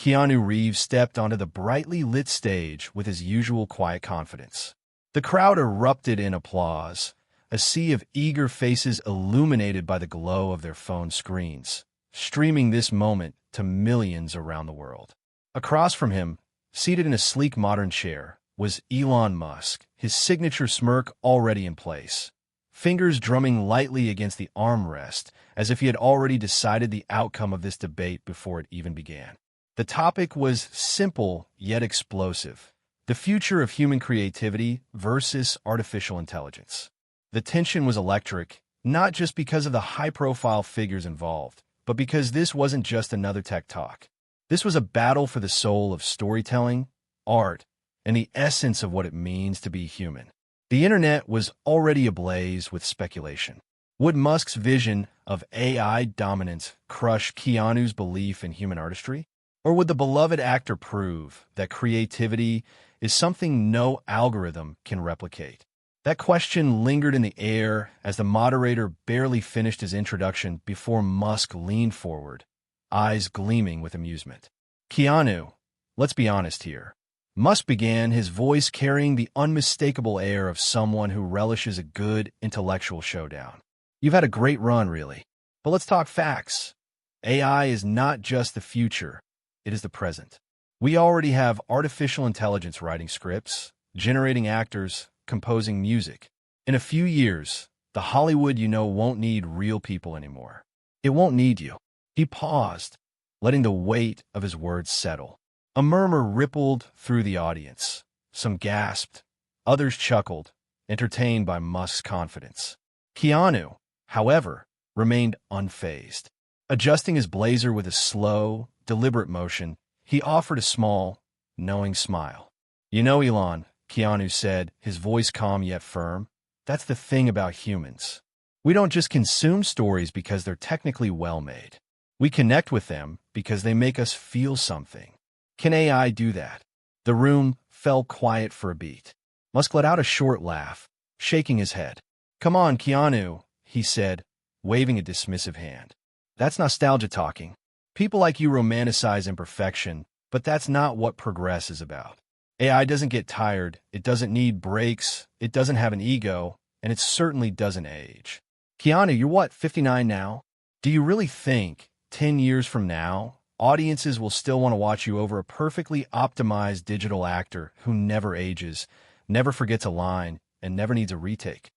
Keanu Reeves stepped onto the brightly lit stage with his usual quiet confidence. The crowd erupted in applause, a sea of eager faces illuminated by the glow of their phone screens, streaming this moment to millions around the world. Across from him, seated in a sleek modern chair, was Elon Musk, his signature smirk already in place, fingers drumming lightly against the armrest as if he had already decided the outcome of this debate before it even began. The topic was simple yet explosive: the future of human creativity versus artificial intelligence. The tension was electric, not just because of the high-profile figures involved, but because this wasn't just another tech talk. This was a battle for the soul of storytelling, art, and the essence of what it means to be human. The internet was already ablaze with speculation. Would Musk's vision of AI dominance crush Keanu's belief in human artistry? Or would the beloved actor prove that creativity is something no algorithm can replicate? That question lingered in the air as the moderator barely finished his introduction before Musk leaned forward, eyes gleaming with amusement. "Keanu, let's be honest here." Musk began, his voice carrying the unmistakable air of someone who relishes a good intellectual showdown. "You've had a great run, really. But let's talk facts. AI is not just the future, it is the present. We already have artificial intelligence writing scripts, generating actors, composing music. In a few years, the Hollywood you know won't need real people anymore. It won't need you." He paused, letting the weight of his words settle. A murmur rippled through the audience. Some gasped, others chuckled, entertained by Musk's confidence. Keanu, however, remained unfazed. Adjusting his blazer with a slow, deliberate motion, he offered a small, knowing smile. "You know, Elon," Keanu said, his voice calm yet firm, "that's the thing about humans. We don't just consume stories because they're technically well-made. We connect with them because they make us feel something. Can AI do that?" The room fell quiet for a beat. Musk let out a short laugh, shaking his head. "Come on, Keanu," he said, waving a dismissive hand. "That's nostalgia talking. People like you romanticize imperfection, but that's not what progress is about. AI doesn't get tired, it doesn't need breaks, it doesn't have an ego, and it certainly doesn't age. Keanu, you're what, 59 now? Do you really think, 10 years from now, audiences will still want to watch you over a perfectly optimized digital actor who never ages, never forgets a line, and never needs a retake?"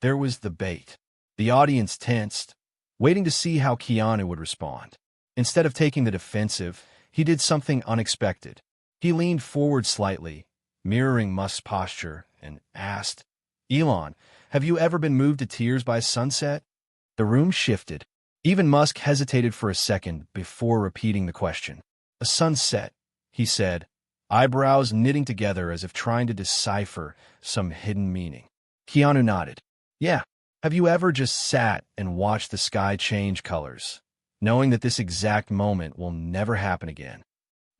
There was the bait. The audience tensed, waiting to see how Keanu would respond. Instead of taking the defensive, he did something unexpected. He leaned forward slightly, mirroring Musk's posture, and asked, "Elon, have you ever been moved to tears by a sunset?" The room shifted. Even Musk hesitated for a second before repeating the question. "A sunset," he said, eyebrows knitting together as if trying to decipher some hidden meaning. Keanu nodded. "Yeah. Have you ever just sat and watched the sky change colors, knowing that this exact moment will never happen again?"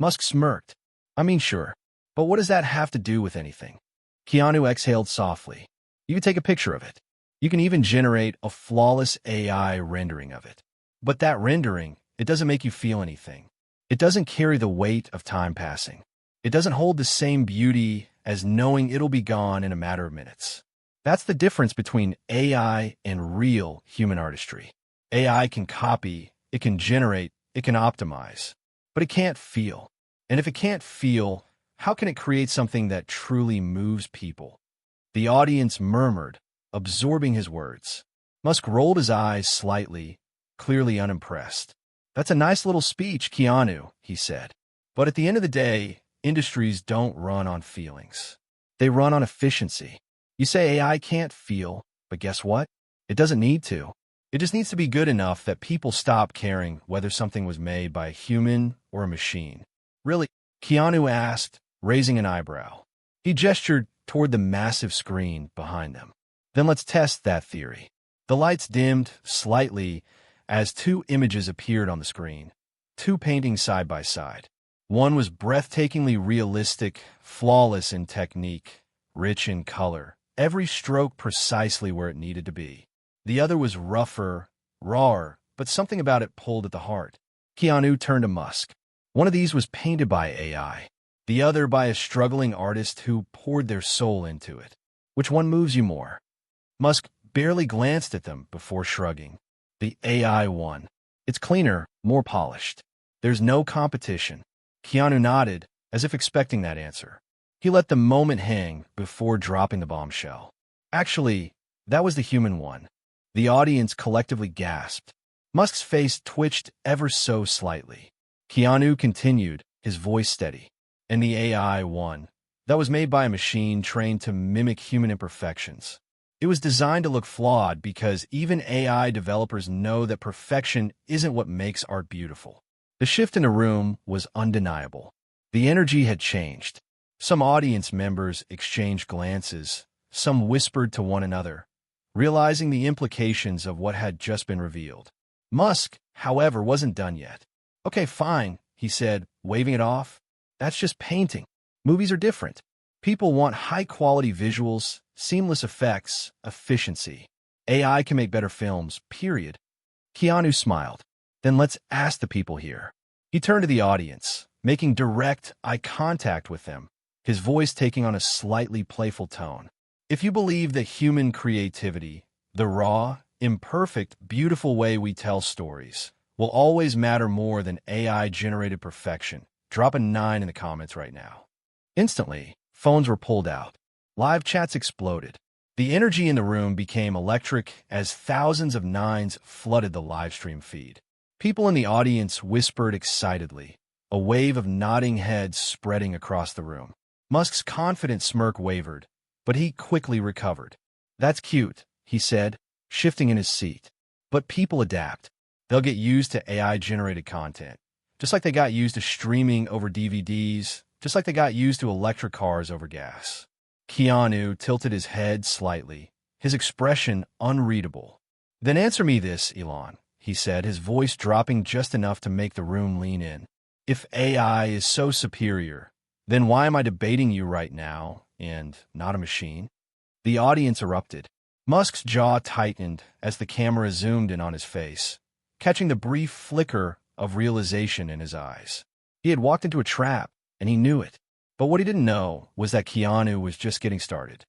Musk smirked. "I mean, sure. But what does that have to do with anything?" Keanu exhaled softly. "You can take a picture of it. You can even generate a flawless AI rendering of it. But that rendering, it doesn't make you feel anything. It doesn't carry the weight of time passing. It doesn't hold the same beauty as knowing it'll be gone in a matter of minutes. That's the difference between AI and real human artistry. AI can copy, it can generate, it can optimize, but it can't feel. And if it can't feel, how can it create something that truly moves people?" The audience murmured, absorbing his words. Musk rolled his eyes slightly, clearly unimpressed. "That's a nice little speech, Keanu," he said. "But at the end of the day, industries don't run on feelings. They run on efficiency. You say AI can't feel, but guess what? It doesn't need to. It just needs to be good enough that people stop caring whether something was made by a human or a machine." "Really?" Keanu asked, raising an eyebrow. He gestured toward the massive screen behind them. "Then let's test that theory." The lights dimmed slightly as two images appeared on the screen, two paintings side by side. One was breathtakingly realistic, flawless in technique, rich in color, every stroke precisely where it needed to be. The other was rougher, rawer, but something about it pulled at the heart. Keanu turned to Musk. One of these was painted by AI, the other by a struggling artist who poured their soul into it. Which one moves you more? Musk barely glanced at them before shrugging. The AI one. It's cleaner, more polished. There's no competition. Keanu nodded, as if expecting that answer. He let the moment hang before dropping the bombshell. Actually, that was the human one. The audience collectively gasped. Musk's face twitched ever so slightly. Keanu continued, his voice steady. And the AI one. That was made by a machine trained to mimic human imperfections. It was designed to look flawed because even AI developers know that perfection isn't what makes art beautiful. The shift in the room was undeniable. The energy had changed. Some audience members exchanged glances. Some whispered to one another, realizing the implications of what had just been revealed. Musk, however, wasn't done yet. Okay, fine, he said, waving it off. That's just painting. Movies are different. People want high-quality visuals, seamless effects, efficiency. AI can make better films, period. Keanu smiled. Then let's ask the people here. He turned to the audience, making direct eye contact with them, his voice taking on a slightly playful tone. If you believe that human creativity, the raw, imperfect, beautiful way we tell stories, will always matter more than AI-generated perfection, drop a 9 in the comments right now. Instantly, phones were pulled out. Live chats exploded. The energy in the room became electric as thousands of 9s flooded the livestream feed. People in the audience whispered excitedly, a wave of nodding heads spreading across the room. Musk's confident smirk wavered, but he quickly recovered. That's cute, he said, shifting in his seat. But people adapt. They'll get used to AI-generated content, just like they got used to streaming over DVDs, just like they got used to electric cars over gas. Keanu tilted his head slightly, his expression unreadable. Then answer me this, Elon, he said, his voice dropping just enough to make the room lean in. If AI is so superior, then why am I debating you right now, and not a machine? The audience erupted. Musk's jaw tightened as the camera zoomed in on his face, catching the brief flicker of realization in his eyes. He had walked into a trap, and he knew it. But what he didn't know was that Keanu was just getting started.